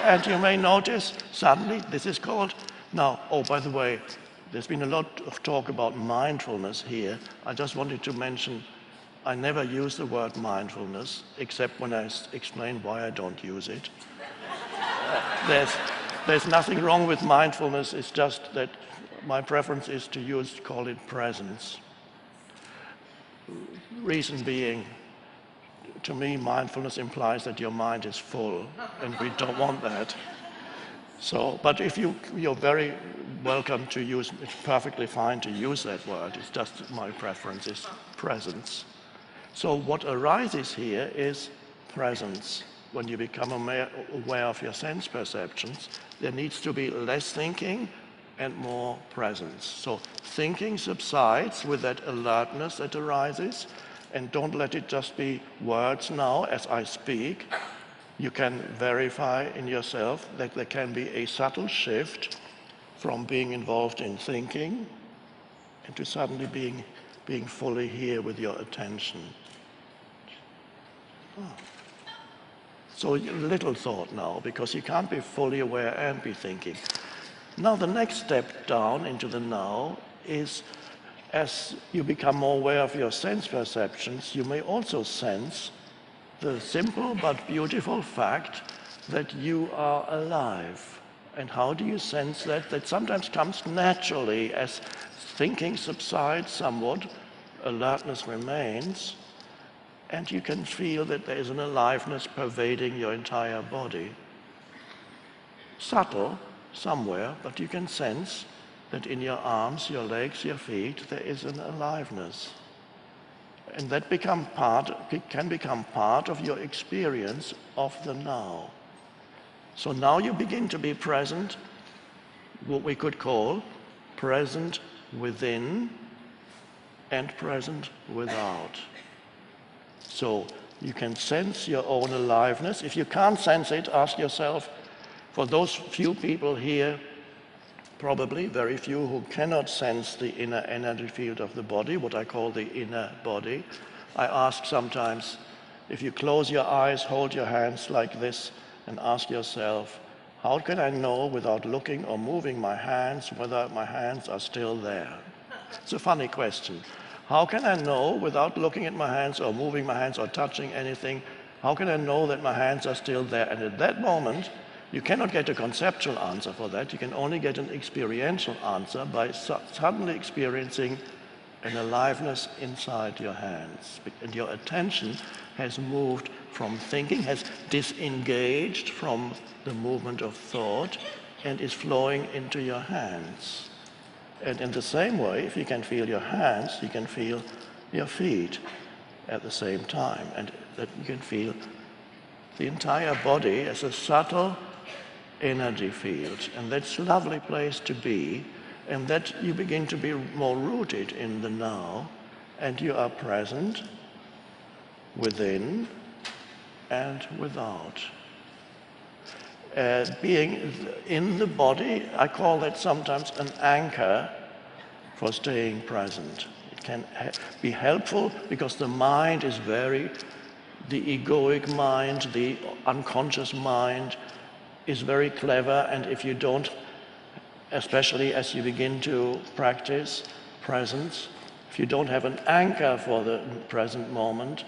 And you may notice suddenly this is called, now, oh, by the way, there's been a lot of talk about mindfulness here. I just wanted to mention I never use the word mindfulness except when I explain why I don't use it. There's nothing wrong with mindfulness, it's just that my preference is to call it presence. Reason being, to me, mindfulness implies that your mind is full, and we don't want that. So, but if you're very welcome to use, it's perfectly fine to use that word, it's just my preference is presence. So what arises here is presence. When you become aware of your sense perceptions, there needs to be less thinking and more presence. So thinking subsides with that alertness that arises, and don't let it just be words now as I speak. You can verify in yourself that there can be a subtle shift from being involved in thinking into suddenly being fully here with your attention. So little thought now, because you can't be fully aware and be thinking. Now the next step down into the now is, as you become more aware of your sense perceptions, you may also sense the simple but beautiful fact that you are alive. And how do you sense that? That sometimes comes naturally as thinking subsides somewhat, alertness remains, and you can feel that there is an aliveness pervading your entire body. Subtle, somewhere, but you can sense that in your arms, your legs, your feet, there is an aliveness. And that can become part of your experience of the now. So now you begin to be present, what we could call present within and present without. So you can sense your own aliveness. If you can't sense it, ask yourself, for those few people here, probably very few, who cannot sense the inner energy field of the body, what I call the inner body, I ask sometimes, if you close your eyes, hold your hands like this, and ask yourself, how can I know without looking or moving my hands whether my hands are still there? It's a funny question. How can I know without looking at my hands or moving my hands or touching anything, how can I know that my hands are still there? And at that moment, you cannot get a conceptual answer for that. You can only get an experiential answer by suddenly experiencing an aliveness inside your hands. And your attention has moved from thinking, has disengaged from the movement of thought, and is flowing into your hands. And in the same way, if you can feel your hands, you can feel your feet at the same time. And that you can feel the entire body as a subtle energy field. And that's a lovely place to be. And that you begin to be more rooted in the now. And you are present within and without. Being in the body, I call that sometimes an anchor for staying present. It can be helpful because the mind is the egoic mind, the unconscious mind is very clever, and if you don't, especially as you begin to practice presence, if you don't have an anchor for the present moment,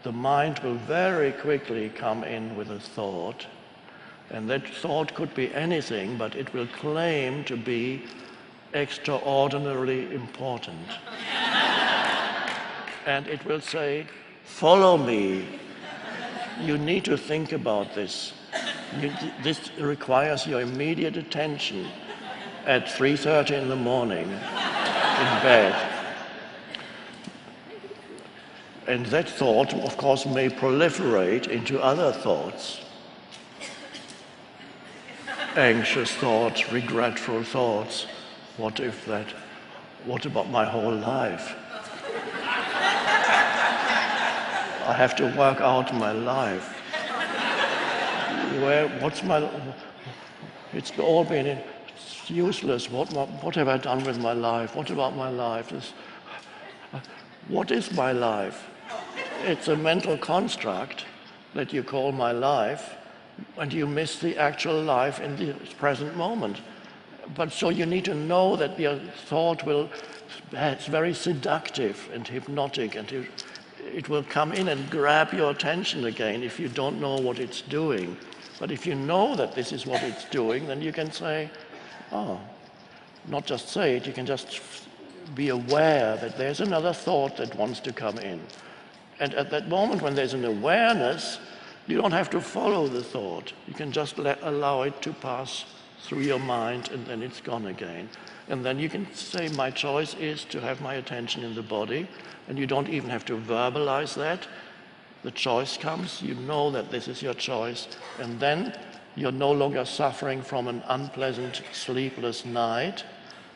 the mind will very quickly come in with a thought. And that thought could be anything, but it will claim to be extraordinarily important. And it will say, follow me. You need to think about this. This requires your immediate attention at 3:30 in the morning in bed. And that thought, of course, may proliferate into other thoughts. Anxious thoughts, regretful thoughts. What about my whole life? I have to work out my life. It's all been useless. What have I done with my life? What about my life? What is my life? It's a mental construct that you call my life, and you miss the actual life in the present moment. But so you need to know that your thought it's very seductive and hypnotic, and it will come in and grab your attention again if you don't know what it's doing. But if you know that this is what it's doing, then you can say, oh, not just say it, you can just be aware that there's another thought that wants to come in. And at that moment when there's an awareness, you don't have to follow the thought. You can just allow it to pass through your mind, and then it's gone again. And then you can say, my choice is to have my attention in the body, and you don't even have to verbalize that. The choice comes, you know that this is your choice, and then you're no longer suffering from an unpleasant, sleepless night.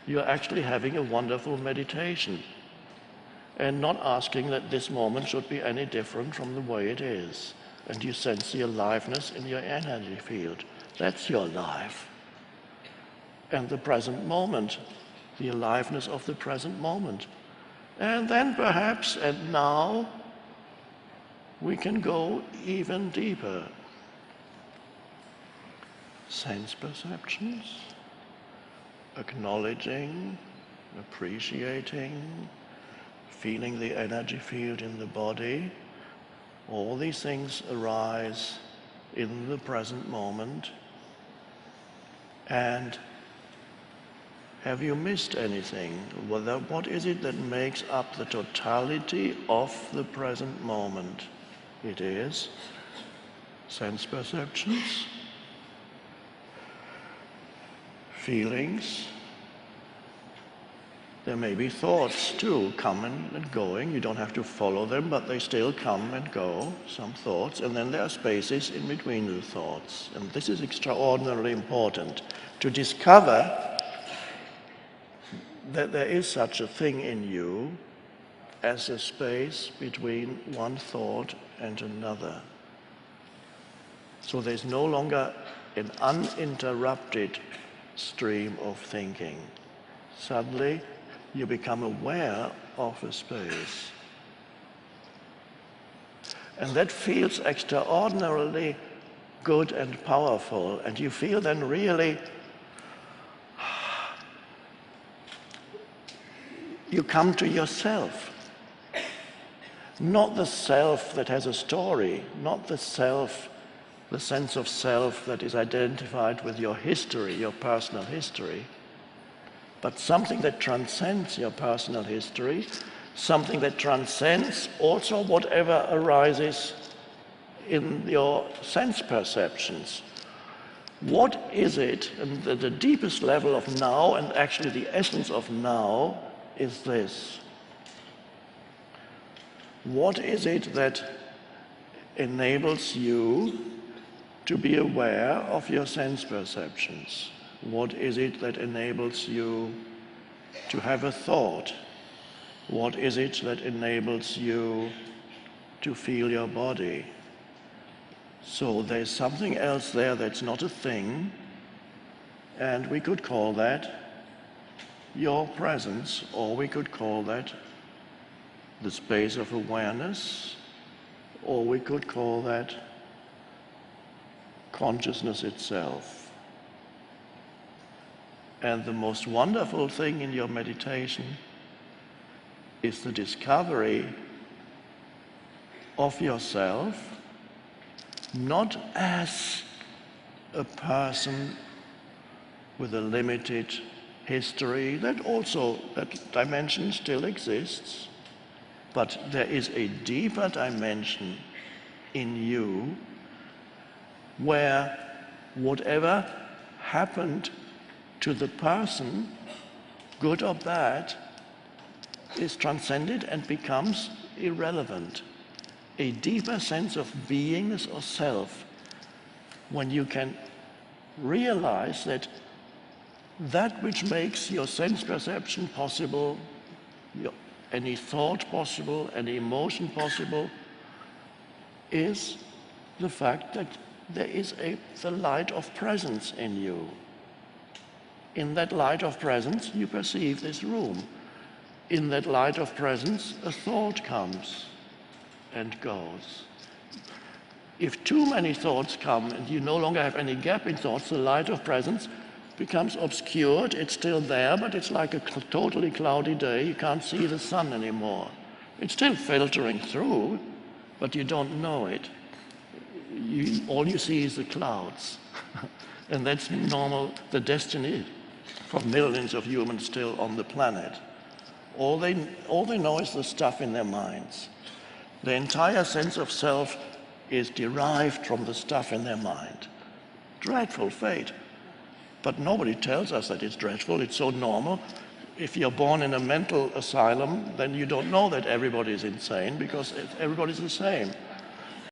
You're actually having a wonderful meditation and not asking that this moment should be any different from the way it is. And you sense the aliveness in your energy field. That's your life. And the present moment, the aliveness of the present moment. And then perhaps, and now, we can go even deeper. Sense perceptions, acknowledging, appreciating, feeling the energy field in the body. All these things arise in the present moment. And have you missed anything? What is it that makes up the totality of the present moment? It is sense perceptions, feelings. There may be thoughts too, coming and going. You don't have to follow them, but they still come and go, some thoughts. And then there are spaces in between the thoughts. And this is extraordinarily important, to discover that there is such a thing in you as a space between one thought and another. So there's no longer an uninterrupted stream of thinking. Suddenly, you become aware of a space. And that feels extraordinarily good and powerful, and you feel then really you come to yourself. Not the self that has a story, not the self, the sense of self that is identified with your history, your personal history, but something that transcends your personal history, something that transcends also whatever arises in your sense perceptions. What is it, and the deepest level of now, and actually the essence of now, is this? What is it that enables you to be aware of your sense perceptions? What is it that enables you to have a thought? What is it that enables you to feel your body? So there's something else there that's not a thing, and we could call that your presence, or we could call that the space of awareness, or we could call that consciousness itself. And the most wonderful thing in your meditation is the discovery of yourself not as a person with a limited history, that dimension still exists, but there is a deeper dimension in you where whatever happened to the person, good or bad, is transcended and becomes irrelevant. A deeper sense of beingness or self, when you can realize that that which makes your sense perception possible, any thought possible, any emotion possible, is the fact that there is the light of presence in you. In that light of presence, you perceive this room. In that light of presence, a thought comes and goes. If too many thoughts come and you no longer have any gap in thoughts, the light of presence becomes obscured. It's still there, but it's like a totally cloudy day. You can't see the sun anymore. It's still filtering through, but you don't know it. All you see is the clouds. And that's normal, the destiny for millions of humans still on the planet. All they know is the stuff in their minds. The entire sense of self is derived from the stuff in their mind. Dreadful fate. But nobody tells us that it's dreadful. It's so normal. If you're born in a mental asylum, then you don't know that everybody's insane because everybody's the same.